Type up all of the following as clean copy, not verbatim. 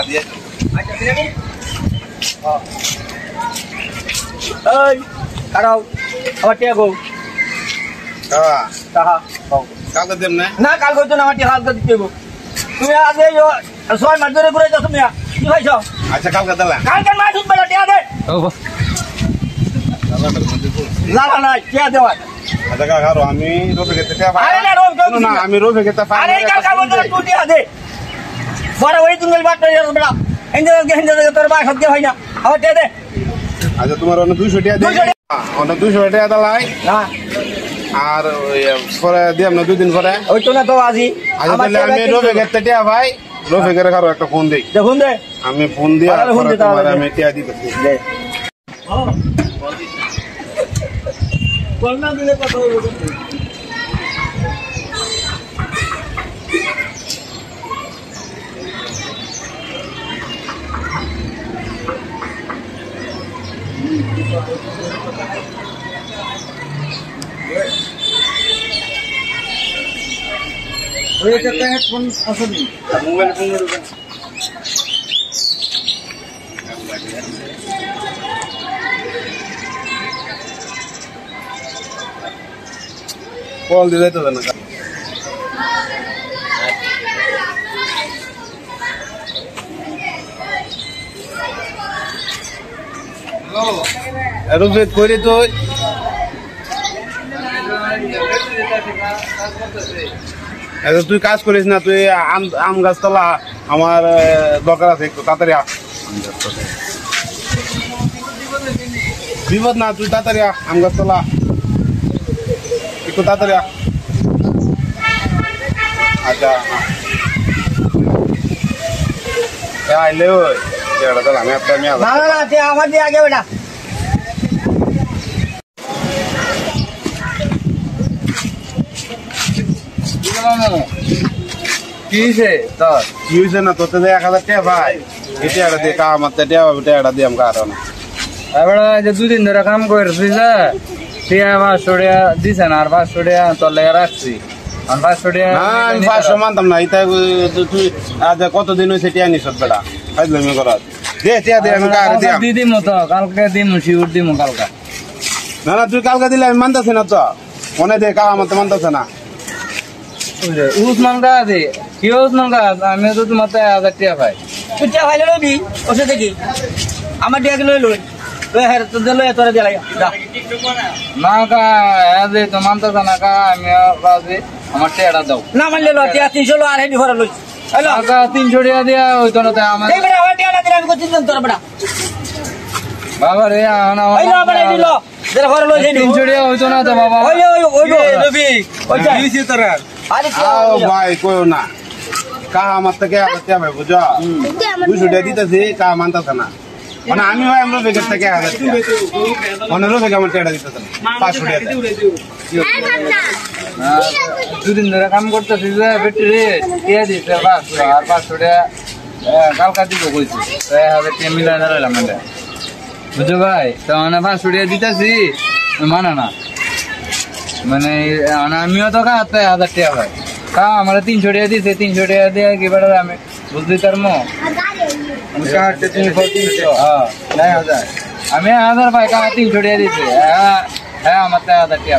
দিয়ে আচ্ছা ঠিক আছে এই কারাও আবার টিয়া গো টাকা কালকে দেব না না কাল কইতো না আমার টিয়া কালকে দিতে গো তুমি আগে ছয় মাস ধরে ঘুরে যাও তুমি কি খাইছো আচ্ছা কালকে দিলাম কালকে মাছ উঠবে টিয়া দে না না না টিয়া দেওয়া আচ্ছা কাকা আমি রোবে খেতে আরে না রোব না আমি রোবে খেতে আরে কালকে বন্ধ তুই টিয়া দে বড় ওই তুমি বাট বেটা হিন্দে তোর বাস হতে হয় না আবার টিয়া দে আচ্ছা তোমার অন্য 200 টাকা দে অন্য 200 টাকা দালাই না আর পরে দিলাম না 2 দিন পরে ওই তো না তো আজি আচ্ছা তাহলে আমি রোবে খেতে টিয়া ভাই রোবে করে কারো একটা ফোন দেই দেখুন দে আমি ফোন দিয়া তোমার আমি টিয়া দিতেছি দে বলনা দিলে কথা বলবো ওই একটা হেডফোন আসেনি মোবাইল ফোন এর কল দিলে তো না হ্যালো রোবে করে তো আচ্ছা তুই কাজ করিস না তুই আম গাছ তলা আমার দরকার আছে একটু তাড়াতাড়ি বিপদ না তুই তাড়াতাড়ি আম গাছ তলা একটু তাড়াতাড়ি আচ্ছা আইলে ওই আমি আপনার না না না আমার দিয়ে আগে বেটা কি হয়েছে তোর কি হয়েছে না তোর 1000 টাকা ভাই এটা একটা দিয়ে কাম মারতে টাকা দিয়ে আমাকে আরো না এবার যে 2 দিন ধরে কাম করছিস টিয়া 500 টাকা দিছে না আর 500 টাকা তোর লেগে রাখছি আর 500 টাকা না আমি 500 মানতাম না এটা তুই আজ কতদিন হয়েছে টিয়া নিস বেটা ফাইজলামি করা দে টিয়া দে আমি কারে দিলাম দিদি মতো কালকে দিমু শিউর দিমু কালকে না না তুই কালকে দিলে আমি মানতাছি না তো মনে দে কাম মারতে মানতাছে না উসমান কা দে কি উসমান কা আমি তো তোমার 1000 টাকা পাই তুই টিয়া ভাই লবি ওসে দেখি আমার টিয়া লই লই ওই হের তো দিলো এত রে দিলাই যা না কা আদে তো মানতাছ না কা আমি বাজে আমার টাকাটা দাও না মানলে লো টিয়া 300 লো আর হেডি ভরা লই হ্যালো কা 300 টাকা দিয়া হইতো না তাই আমার এই বেটা আমার টিয়া না দিলে আমি কত দিন তোর বেটা বাবা রে আনা ওই না বেটা দিল দেখ ভরা লই 300 টাকা হইতো না তো বাবা ওই রবি ওই যা দিছি তোরা আরে আও ভাই কইও না কা মারতে কে আতে ভাই বুঝা 200 টাকা দিতেছি কা মানতাছে না মানে আমি ভাই আমরা বেকার থেকে 1000 টাকা মানে রোবে আমার টাকা দিতেছে না 500 টাকা দুদিন ধরে কাম করতেছি যে ব্যাটারি টিয়া দিছে 500 আর 500 টাকা কালকা দিব কইছি 1000 টাকা মিলাই দিলাম না বুঝছো ভাই তো মানে 500 টাকা দিতেছি মানে না মানে আমিও তো কাতে 1000 টাকা ভাই কা আমার 300 টাকা দিছে 300 টাকা দিয়ে কি বেড়া আমি বুঝলি তার মো আমি কাটতে তুমি 300 হ্যাঁ 9000 আমি 1000 ভাই কা 300 টাকা দিছে হ্যাঁ আমার 1000 টাকা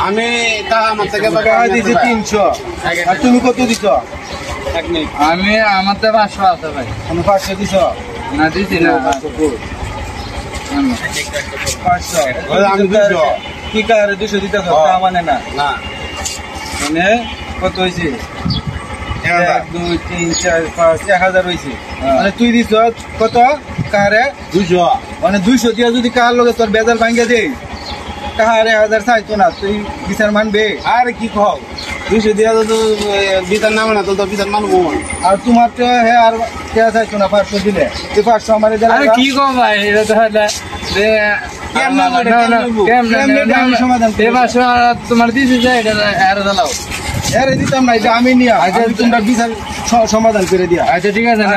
আমি কা মারতে কে টাকা দিছি 300 আর তুমি কত দিছো এক মিনিট আমি আমার তো 500 আছে ভাই আমি 500 দিছো না দিছি না 500 ওই আমি 200 কি কারে 200 দিতে হবে তা মানে না না মানে কত হইছে 1000 2 3 4 5 1000 হইছে মানে তুই দিছ কত কারে 200 মানে 200 দিয়া যদি কার লগে তোর বেজাল ভাঙ্গা দে কারে 1000 চাইতো না তুই বিচার মানবে আরে কি কও 200 দিয়া তো বিচার নাম না তো বিচার মানবো আর তোমার তো হে আর কে চাইতো না 500 দিলে তুই 500 আমারে দিলে আরে কি কও ভাই এটা তো হলে যে কেমন সমাধান তে 500 তোমার দিছি যে এটা আর দাও আরে দিতাম না এটা আমি নিয়া আচ্ছা তোমরা বিচার সমাধান করে দিয়া আচ্ছা ঠিক আছে না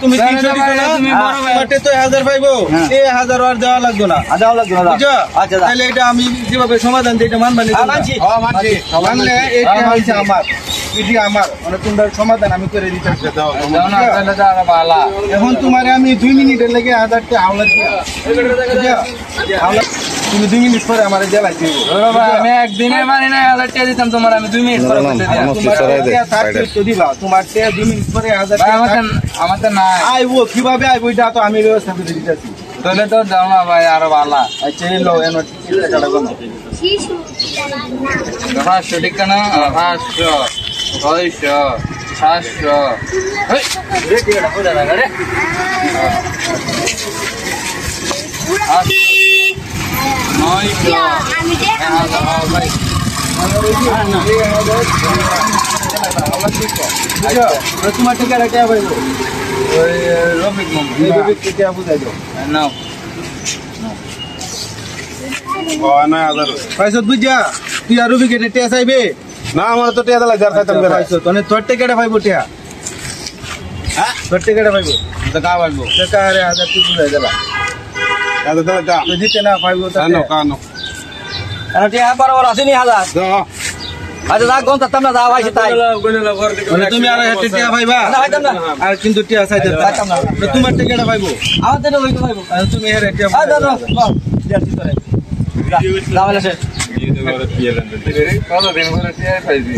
তুমি 300 দিছো না তুমি বড় ভাইতে তো 1000 পাইবো এই 1000 আর দেওয়া লাগবে না দেওয়া লাগবে না বুঝছো আচ্ছা তাহলে এটা আমি যেভাবে সমাধান দিই এটা মানবা না মানছি মানছি মানলে এটা হইছে আমার এটি আমার মানে তোমার সমাধান আমি করে দিতেছি। দাও না তাহলে তো আরো ভালো। এখন তোমারে আমি 2 মিনিটের লেগে 1000 টাকা আওলাদ দিয়া আওলাদ তুমি 2 মিনিট পরে আমার জেলায় দিও। ধরো ভাই আমি একদিনে মানি না 1000 টাকা দিতাম তোমার, আমি 2 মিনিট পরে করতে দিলাম। তোমার 2 মিনিট পরে 1000 ভাই টাকা আমাদের নাই। আইবো কিভাবে আইবো এটা তো আমি ব্যবস্থা করে দিতেছি। তাহলে তো দাও না ভাই আরো ভালো। আচ্ছা এলো এনো টাকাটা কোন 500 টাকা না, 500 600 700 এই রেডি এটা করে লাগা রে। 900 ভাই তোমার টাকাটা কে পাইবো? ওই রফিক মামা এই বিক্রি কে বুঝাই দাও। নাও না হাজার পাইছো বুঝা তুই আর রবি কেটে টিয়া চাইবে না আমার তো টিয়া দিলা যার খাইতাম বেলা পাইছো তনে তোর টাকাটা পাইবো টিয়া হ্যাঁ তোর টাকাটা পাইবো তো কা বাজবো টাকা আরে 1000 তুই বুঝাই দিলা এত দিলা যা তো দিতে না পাইবো তো কানো কানো এখন টিয়া বরাবর আসেনি 1000 যাও আচ্ছা যা গন তাম না যা ভাই তাই মানে তুমি আর একটা টিয়া পাইবা না হইতাম না আর কিন্তু টিয়া চাইতে চাইতাম না। তোমার টাকাটা পাইবো আমাদের তো হইতো ভাইবো আর তুমি এর টিয়া আ দাও দাও দিছি করে যা বলে সে কত দিন করে টিয়া পাইছি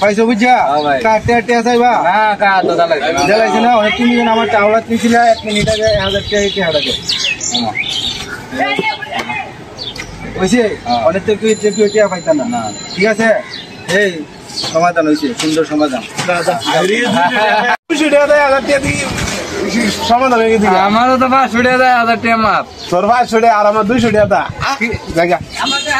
পাইছো বুঝা হ্যাঁ ভাই। টিয়া টিয়া চাইবা না কা তো দালাইছে না জ্বালাইছে না অনেক তুমি যেন আমার টাওলাত নিছিলে 1 মিনিট আগে 1000 টাকা টিয়া টাকা বুঝছি অনেক তো কেউ টিয়া পাইতা না ঠিক আছে এই সমাধান হয়েছে সুন্দর সমাধান দুশো টাকা দেয় 1000 টাকা দিই সমাধান হয়ে গেছে আমারও তো 500 টাকা দেয় 1000 টাকা মাপ। তোর 500 টাকা আর আমার 200 টাকা দা জায়গা আমাদের